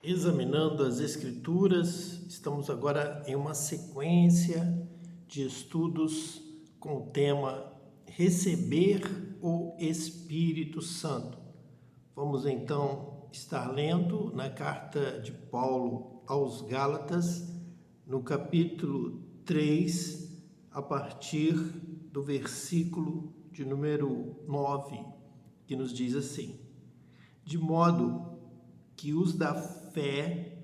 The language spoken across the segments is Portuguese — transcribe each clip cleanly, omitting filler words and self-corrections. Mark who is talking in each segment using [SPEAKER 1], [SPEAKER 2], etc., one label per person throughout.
[SPEAKER 1] Examinando as Escrituras, estamos agora em uma sequência de estudos com o tema Receber o Espírito Santo. Vamos então estar lendo na carta de Paulo aos Gálatas, no capítulo 3, a partir do versículo de número 9, que nos diz assim: de modo que os da fé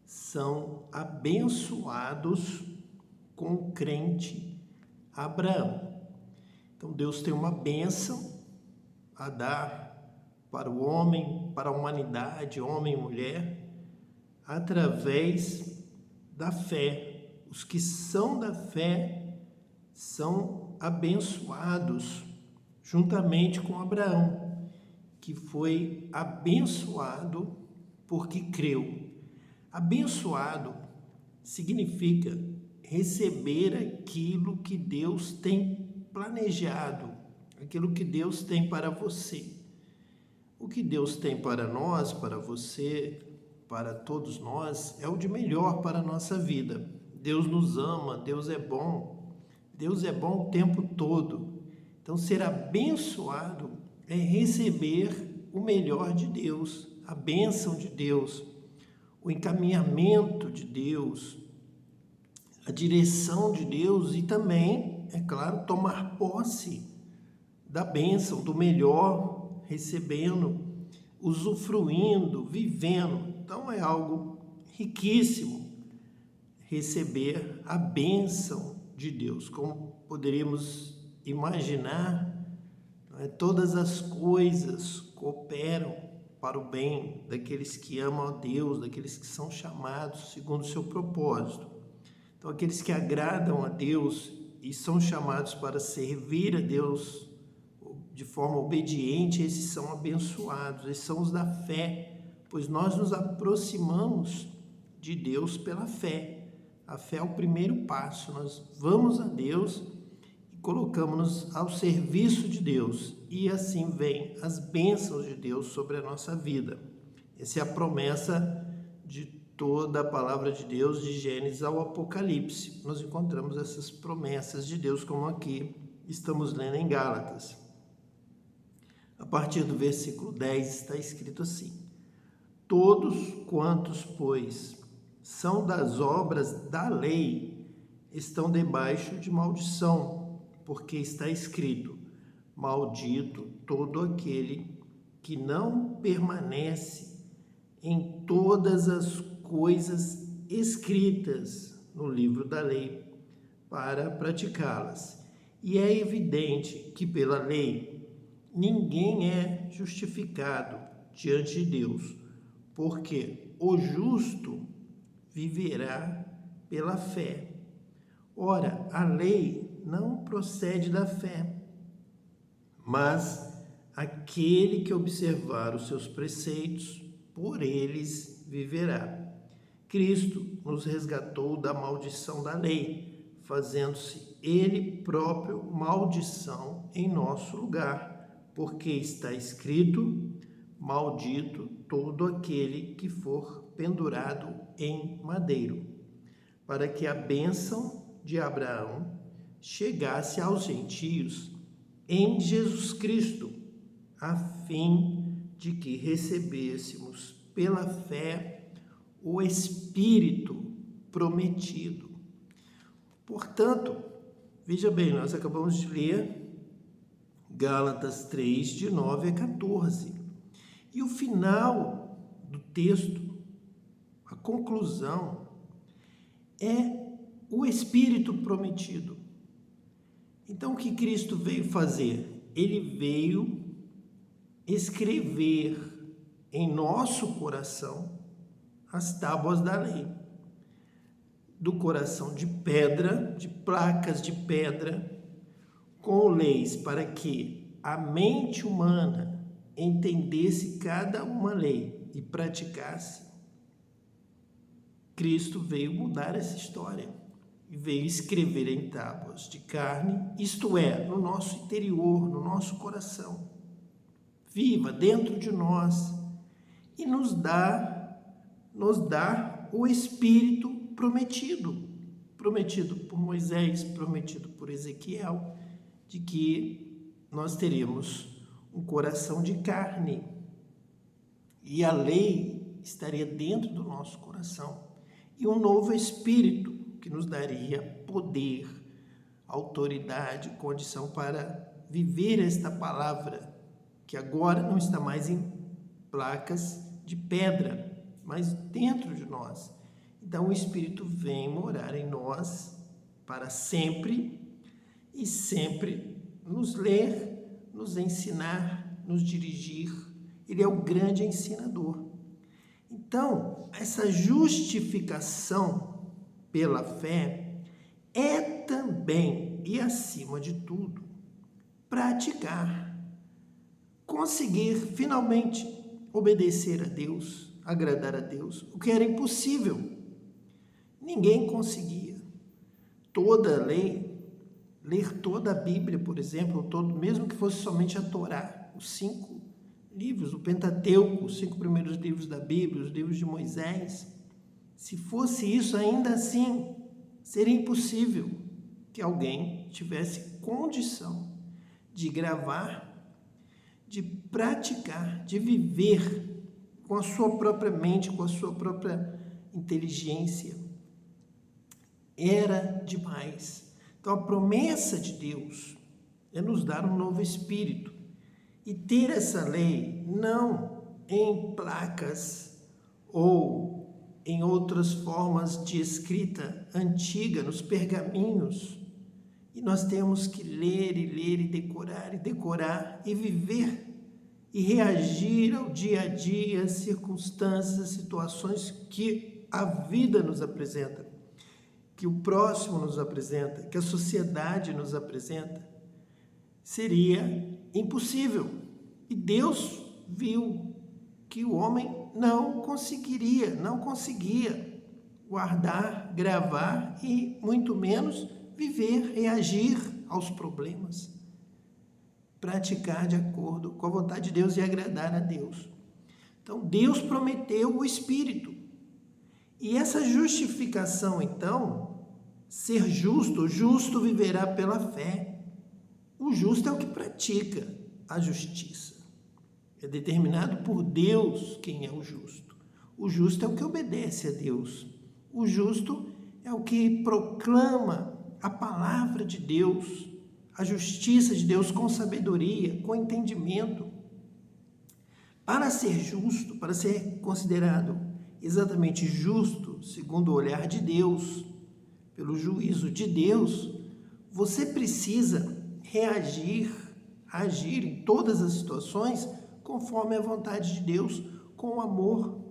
[SPEAKER 1] são abençoados com o crente Abraão. Então Deus tem uma bênção a dar para o homem, para a humanidade, homem e mulher, através da fé. Os que são da fé são abençoados juntamente com Abraão, que foi abençoado porque creu. Abençoado significa receber aquilo que Deus tem planejado, aquilo que Deus tem para você. O que Deus tem para nós, para você, para todos nós, é o de melhor para a nossa vida. Deus nos ama, Deus é bom o tempo todo. Então, ser abençoado é receber o melhor de Deus, a bênção de Deus, o encaminhamento de Deus, a direção de Deus e também, é claro, tomar posse da bênção, do melhor, recebendo, usufruindo, vivendo. Então é algo riquíssimo receber a bênção de Deus. Como poderíamos imaginar, todas as coisas cooperam para o bem daqueles que amam a Deus, daqueles que são chamados segundo o seu propósito. Então, aqueles que agradam a Deus e são chamados para servir a Deus de forma obediente, esses são abençoados, esses são os da fé, pois nós nos aproximamos de Deus pela fé. A fé é o primeiro passo, nós vamos a Deus e colocamos-nos ao serviço de Deus, e assim vem as bênçãos de Deus sobre a nossa vida. Essa é a promessa de toda a palavra de Deus, de Gênesis ao Apocalipse. Nós encontramos essas promessas de Deus, como aqui estamos lendo em Gálatas. A partir do versículo 10 está escrito assim: todos quantos, pois, são das obras da lei, estão debaixo de maldição, porque está escrito: maldito todo aquele que não permanece em todas as coisas escritas no livro da lei para praticá-las. E é evidente que pela lei ninguém é justificado diante de Deus, porque o justo viverá pela fé. Ora, a lei não procede da fé, mas aquele que observar os seus preceitos, por eles viverá. Cristo nos resgatou da maldição da lei, fazendo-se ele próprio maldição em nosso lugar, porque está escrito: maldito todo aquele que for pendurado em madeiro, para que a bênção de Abraão chegasse aos gentios em Jesus Cristo, a fim de que recebêssemos pela fé o Espírito prometido. Portanto, veja bem, nós acabamos de ler Gálatas 3, de 9 a 14. E o final do texto, a conclusão, é o Espírito prometido. Então, o que Cristo veio fazer? Ele veio escrever em nosso coração as tábuas da lei. Do coração de pedra, de placas de pedra, com leis para que a mente humana entendesse cada uma lei e praticasse. Cristo veio mudar essa história e veio escrever em tábuas de carne, isto é, no nosso interior, no nosso coração, viva dentro de nós, e nos dá nos dar o Espírito prometido, prometido por Moisés, prometido por Ezequiel, de que nós teremos um coração de carne e a lei estaria dentro do nosso coração e um novo Espírito que nos daria poder, autoridade, condição para viver esta palavra que agora não está mais em placas de pedra, mas dentro de nós. Então o Espírito vem morar em nós para sempre e sempre nos ler, nos ensinar, nos dirigir. Ele é o grande ensinador. Então, essa justificação pela fé é também, e acima de tudo, praticar, conseguir finalmente obedecer a Deus, agradar a Deus, o que era impossível. Ninguém conseguia. Toda a lei, ler toda a Bíblia, por exemplo, mesmo que fosse somente a Torá, os 5 livros, o Pentateuco, os 5 primeiros livros da Bíblia, os livros de Moisés, se fosse isso, ainda assim, seria impossível que alguém tivesse condição de gravar, de praticar, de viver com a sua própria mente, com a sua própria inteligência. Era demais. Então, a promessa de Deus é nos dar um novo espírito e ter essa lei não em placas ou em outras formas de escrita antiga, nos pergaminhos. E nós temos que ler e decorar e viver e reagir ao dia a dia, às circunstâncias, às situações que a vida nos apresenta, que o próximo nos apresenta, que a sociedade nos apresenta. Seria impossível. E Deus viu que o homem não conseguia guardar, gravar e muito menos viver, reagir aos problemas, praticar de acordo com a vontade de Deus e agradar a Deus. Então, Deus prometeu o Espírito. E essa justificação, então, ser justo, o justo viverá pela fé. O justo é o que pratica a justiça. É determinado por Deus quem é o justo. O justo é o que obedece a Deus. O justo é o que proclama a palavra de Deus, a justiça de Deus com sabedoria, com entendimento. Para ser justo, para ser considerado exatamente justo, segundo o olhar de Deus, pelo juízo de Deus, você precisa reagir, agir em todas as situações conforme a vontade de Deus, com amor,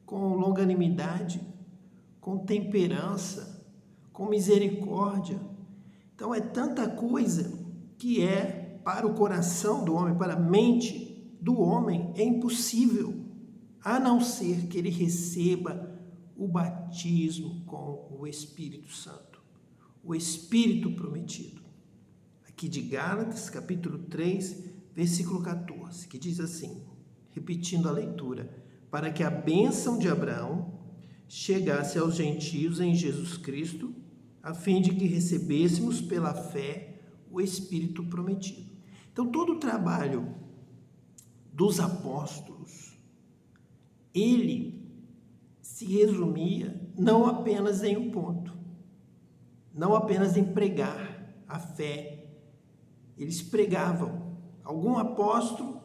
[SPEAKER 1] com longanimidade, com temperança, com misericórdia. Então é tanta coisa que é para o coração do homem, para a mente do homem, é impossível, a não ser que ele receba o batismo com o Espírito Santo, o Espírito prometido. Aqui de Gálatas, capítulo 3, versículo 14, que diz assim, repetindo a leitura, para que a bênção de Abraão chegasse aos gentios em Jesus Cristo, a fim de que recebêssemos pela fé o Espírito prometido. Então, todo o trabalho dos apóstolos, ele se resumia não apenas em um ponto, não apenas em pregar a fé. Eles pregavam. Algum apóstolo,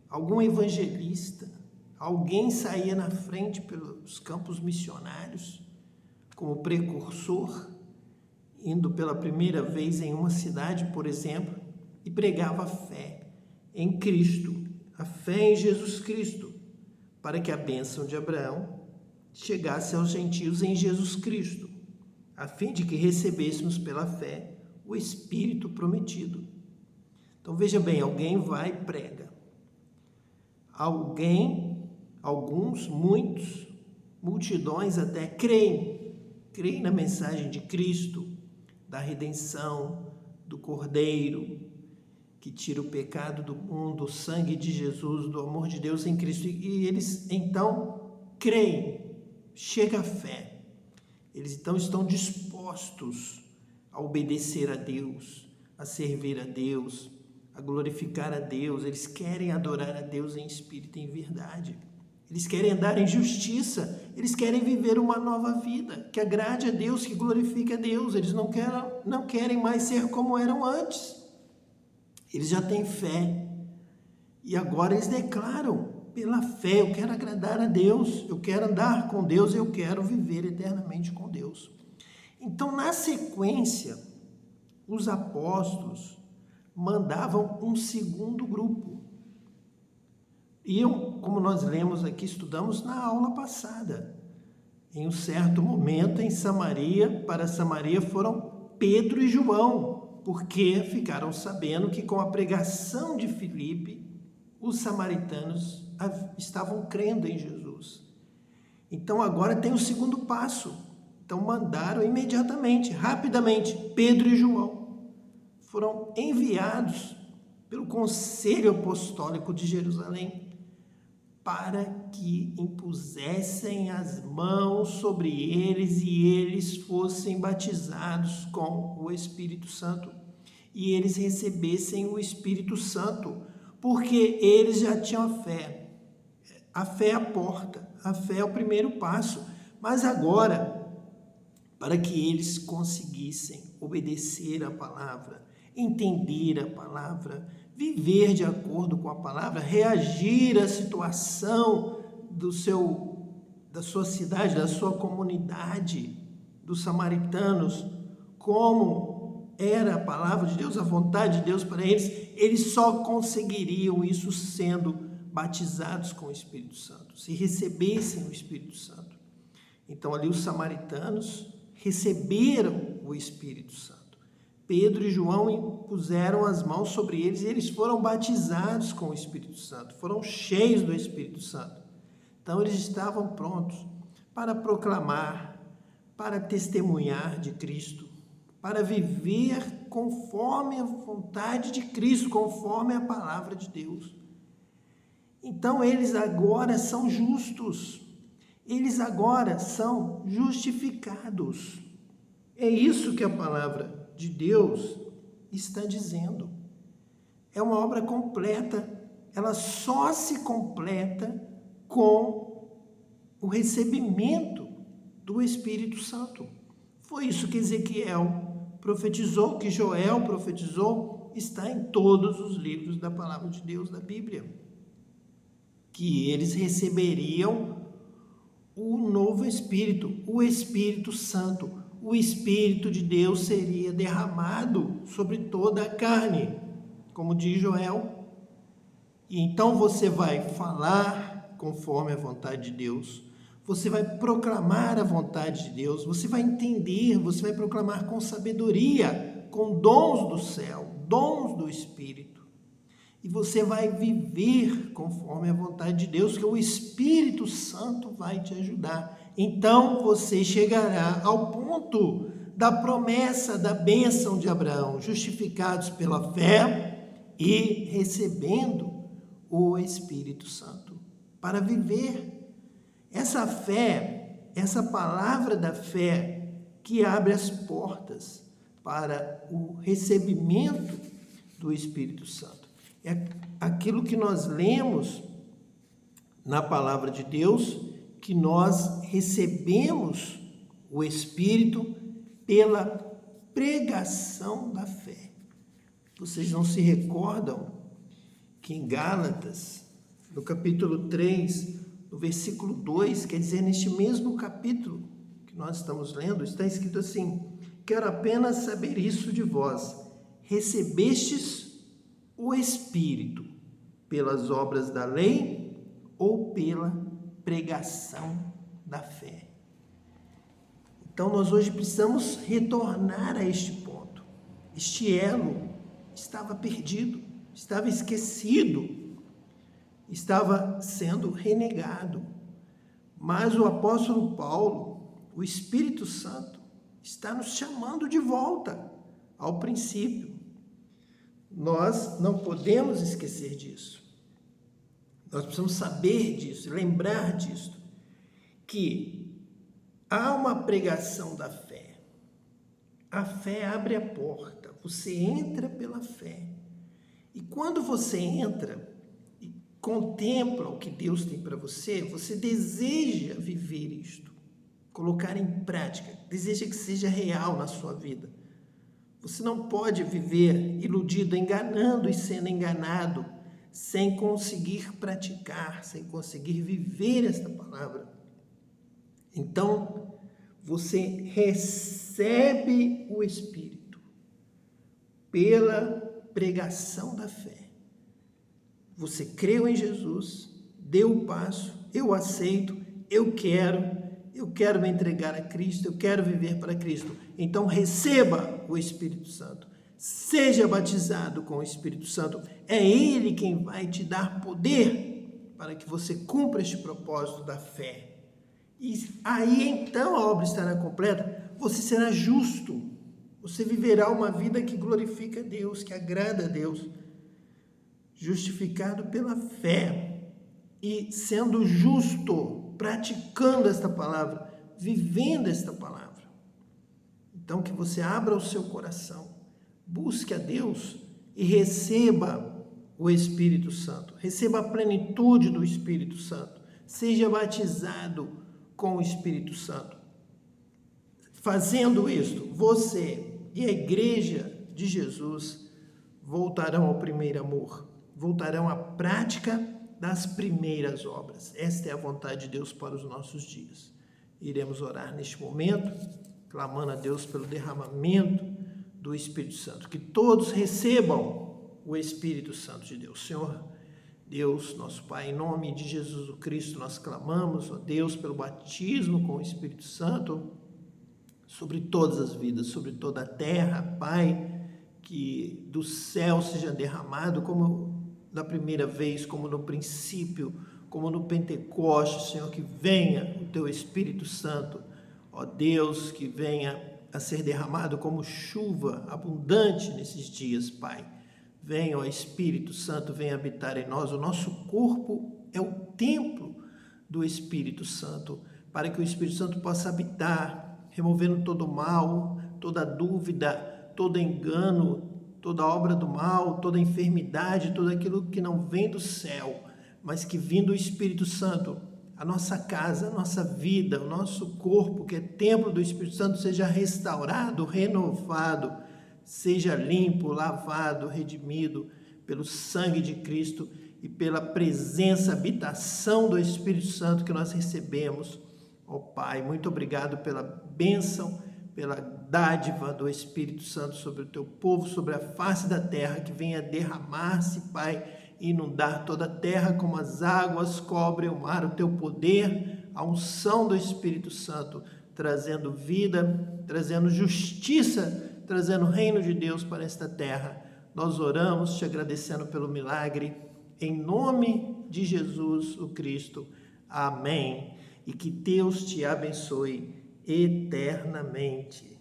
[SPEAKER 1] algum evangelista, alguém saía na frente pelos campos missionários como precursor, indo pela primeira vez em uma cidade, por exemplo, e pregava a fé em Cristo, a fé em Jesus Cristo, para que a bênção de Abraão chegasse aos gentios em Jesus Cristo, a fim de que recebêssemos pela fé o Espírito prometido. Então veja bem, alguém vai e prega. Alguns, muitos, multidões até creem na mensagem de Cristo, da redenção, do Cordeiro, que tira o pecado do mundo, o sangue de Jesus, do amor de Deus em Cristo. E eles, então, creem, chega a fé. Eles então estão dispostos a obedecer a Deus, a servir a Deus, a glorificar a Deus. Eles querem adorar a Deus em espírito e em verdade. Eles querem andar em justiça, eles querem viver uma nova vida, que agrade a Deus, que glorifique a Deus. Eles não querem mais ser como eram antes. Eles já têm fé. E agora eles declaram, pela fé, eu quero agradar a Deus, eu quero andar com Deus, eu quero viver eternamente com Deus. Então, na sequência, os apóstolos mandavam um segundo grupo. Iam, como nós lemos aqui, estudamos na aula passada. Em um certo momento, em Samaria, para Samaria foram Pedro e João, porque ficaram sabendo que com a pregação de Filipe, os samaritanos estavam crendo em Jesus. Então agora tem o segundo passo. Então mandaram imediatamente, rapidamente, Pedro e João. Foram enviados pelo Conselho Apostólico de Jerusalém para que impusessem as mãos sobre eles e eles fossem batizados com o Espírito Santo. E eles recebessem o Espírito Santo, porque eles já tinham a fé. A fé é a porta, a fé é o primeiro passo. Mas agora, para que eles conseguissem obedecer a palavra, entender a palavra, viver de acordo com a palavra, reagir à situação da sua cidade, da sua comunidade, dos samaritanos, como era a palavra de Deus, a vontade de Deus para eles só conseguiriam isso sendo batizados com o Espírito Santo, se recebessem o Espírito Santo. Então ali os samaritanos receberam o Espírito Santo. Pedro e João impuseram as mãos sobre eles e eles foram batizados com o Espírito Santo, foram cheios do Espírito Santo. Então eles estavam prontos para proclamar, para testemunhar de Cristo, para viver conforme a vontade de Cristo, conforme a palavra de Deus. Então eles agora são justos, eles agora são justificados. É isso que a palavra de Deus está dizendo. É uma obra completa, ela só se completa com o recebimento do Espírito Santo. Foi isso que Ezequiel profetizou, que Joel profetizou, está em todos os livros da palavra de Deus da Bíblia. Que eles receberiam o novo Espírito, o Espírito Santo. O Espírito de Deus seria derramado sobre toda a carne, como diz Joel. E então você vai falar conforme a vontade de Deus, você vai proclamar a vontade de Deus, você vai entender, você vai proclamar com sabedoria, com dons do céu, dons do Espírito. E você vai viver conforme a vontade de Deus, que o Espírito Santo vai te ajudar. Então você chegará ao ponto da promessa, da bênção de Abraão, justificados pela fé e recebendo o Espírito Santo para viver. Essa fé, essa palavra da fé que abre as portas para o recebimento do Espírito Santo. É aquilo que nós lemos na palavra de Deus, que nós recebemos o Espírito pela pregação da fé. Vocês não se recordam que em Gálatas, no capítulo 3, no versículo 2, quer dizer, neste mesmo capítulo que nós estamos lendo, está escrito assim: quero apenas saber isso de vós, recebestes o Espírito pelas obras da lei ou pela pregação da fé? Então nós hoje precisamos retornar a este ponto. Este elo estava perdido, estava esquecido, estava sendo renegado. Mas o apóstolo Paulo, o Espírito Santo, está nos chamando de volta ao princípio. Nós não podemos esquecer disso. Nós precisamos saber disso, lembrar disso. que há uma pregação da fé. A fé abre a porta, você entra pela fé. E quando você entra e contempla o que Deus tem para você, você deseja viver isto, colocar em prática, deseja que seja real na sua vida. Você não pode viver iludido, enganando e sendo enganado, sem conseguir praticar, sem conseguir viver esta palavra. Então, você recebe o Espírito pela pregação da fé. Você creu em Jesus, deu o passo, eu aceito, eu quero me entregar a Cristo, eu quero viver para Cristo. Então receba o Espírito Santo, seja batizado com o Espírito Santo. É Ele quem vai te dar poder para que você cumpra este propósito da fé. E aí então a obra estará completa, você será justo, você viverá uma vida que glorifica a Deus, que agrada a Deus, justificado pela fé e sendo justo, praticando esta palavra, vivendo esta palavra. Então que você abra o seu coração, busque a Deus e receba o Espírito Santo, receba a plenitude do Espírito Santo, seja batizado com o Espírito Santo. Fazendo isto, você e a igreja de Jesus voltarão ao primeiro amor, voltarão à prática das primeiras obras. Esta é a vontade de Deus para os nossos dias. Iremos orar neste momento, clamando a Deus pelo derramamento do Espírito Santo. Que todos recebam o Espírito Santo de Deus. Senhor Deus, nosso Pai, em nome de Jesus Cristo, nós clamamos, ó Deus, pelo batismo com o Espírito Santo sobre todas as vidas, sobre toda a terra, Pai, que do céu seja derramado como da primeira vez, como no princípio, como no Pentecostes, Senhor, que venha o Teu Espírito Santo, ó Deus, que venha a ser derramado como chuva abundante nesses dias, Pai. Venha, ó Espírito Santo, venha habitar em nós. O nosso corpo é o templo do Espírito Santo, para que o Espírito Santo possa habitar, removendo todo o mal, toda dúvida, todo engano, toda obra do mal, toda enfermidade, tudo aquilo que não vem do céu, mas que vindo o Espírito Santo, a nossa casa, a nossa vida, o nosso corpo, que é templo do Espírito Santo, seja restaurado, renovado, seja limpo, lavado, redimido pelo sangue de Cristo e pela presença, habitação do Espírito Santo que nós recebemos. Ó Pai, muito obrigado pela bênção, pela dádiva do Espírito Santo sobre o Teu povo, sobre a face da terra, que venha derramar-se, Pai, e inundar toda a terra como as águas cobrem o mar. O Teu poder, a unção do Espírito Santo, trazendo vida, trazendo justiça, trazendo o reino de Deus para esta terra. Nós oramos te agradecendo pelo milagre, em nome de Jesus o Cristo. Amém. E que Deus te abençoe eternamente.